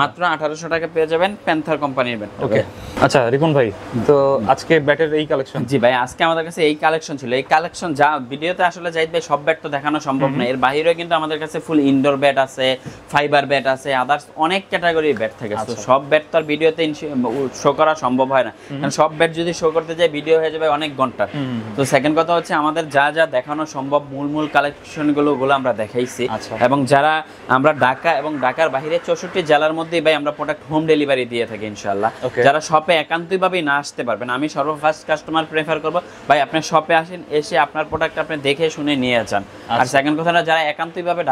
মাত্র 1800 টাকা পেয়ে যাবেন প্যান্থার কোম্পানির ব্যাট। ওকে, আচ্ছা রিপন ভাই, তো আজকে ব্যাটের এই কালেকশন? জি ভাই, আজকে আমাদের কাছে এই কালেকশন ছিল। এই কালেকশন যা ভিডিওতে আসলে জাহিদ ভাই সব ব্যাট তো দেখানো সম্ভব না, এর বাইরেও কিন্তু আমাদের কাছে ফুল ইনডোর ব্যাট আছে, ফাইবার ব্যাট আছে, আদার্স অনেক ক্যাটাগরির ব্যাট থাকে। তো সব ব্যাট তো আর ভিডিওতে শো করা সম্ভব হয় না, কারণ সব ব্যাট যদি শো করতে যাই ভিডিও হয়ে যাবে অনেক ঘন্টা। তো সেকেন্ড কথা হচ্ছে আমাদের যা যা দেখানো সম্ভব মূল কালেকশনগুলো আমরা দেখাইছি, এবং যারা আমরা ঢাকা এবং ঢাকার বাইরে 64 জেলার মধ্যেই ভাই আমরা প্রোডাক্ট হোম ডেলিভারি দিয়ে থাকি ইনশাআল্লাহ। যারা শপে একান্তইভাবেই না আসতে পারবেন, আমি সর্বফার্স্ট কাস্টমার প্রেফার করব ভাই আপনি শপে আসেন, এসে আপনার প্রোডাক্ট আপনি দেখে শুনে নিয়ে যান। আর সেকেন্ড কথাটা, যারা একান্তইভাবে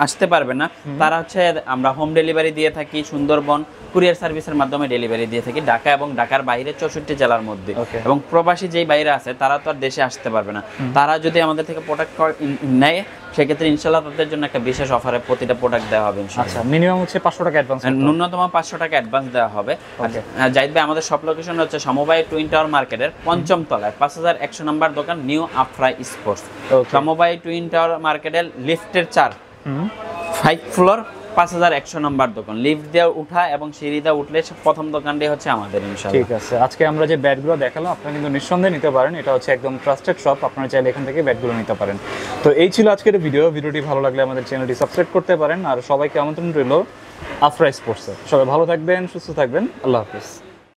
আসতে পারবে না তারা হচ্ছে আমরা হোম ডেলিভারি দিয়ে থাকি, সুন্দরবন কুরিয়ার সার্ভিসের মাধ্যমে ডেলিভারি দিয়ে থাকি ঢাকা এবং ঢাকার বাইরে 64 জেলার মধ্যে। এবং প্রবাসী যেই বাইরে আছে তারা তো আর দেশে আসতে পারবে না, তারা যদি আমাদের থেকে প্রোডাক্ট নেয় সেক্ষেত্রে ইনশাআল্লাহ তাদের জন্য একটা বিশেষ অফারে প্রতিটা প্রোডাক্ট দেওয়া হবে ইনশাআল্লাহ। আচ্ছা, মিনিমাম হচ্ছে 500 টাকা অ্যাডভান্স, ন্যূনতম 500 টাকা অ্যাডভান্স দেওয়া হবে। জাহিদ ভাই আমাদের সব লোকেশন হচ্ছে সমবায় টুইন টাওয়ার মার্কেটের 5ম তলায় 5100 নম্বর দোকান, নিউ আফরা স্পোর্টস। সমবায় টুইন টাওয়ার মার্কেটের লিফটের 5 ফ্লোর 5100 নম্বর দোকান, লিফট দিয়ে উঠা এবং সিঁড়ি দিয়ে উঠলে প্রথম দোকানটাই হচ্ছে আমাদের ইনশাআল্লাহ। ঠিক আছে, আজকে আমরা যে ব্যাটগুলো দেখালাম আপনারা কিন্তু নিঃসন্দেহে নিতে পারেন, এটা হচ্ছে একদম ট্রাস্টেড শপ, আপনারা চাইলে এখান থেকে ব্যাটগুলো নিতে পারেন। তো এই ছিল আজকের ভিডিওটি ভালো লাগলে আমাদের চ্যানেলটি সাবস্ক্রাইব করতে পারেন, আর সবাইকে আমন্ত্রণ রইল আফরা স্পোর্টসে। সবাই ভালো থাকবেন, সুস্থ থাকবেন, আল্লাহ হাফেজ।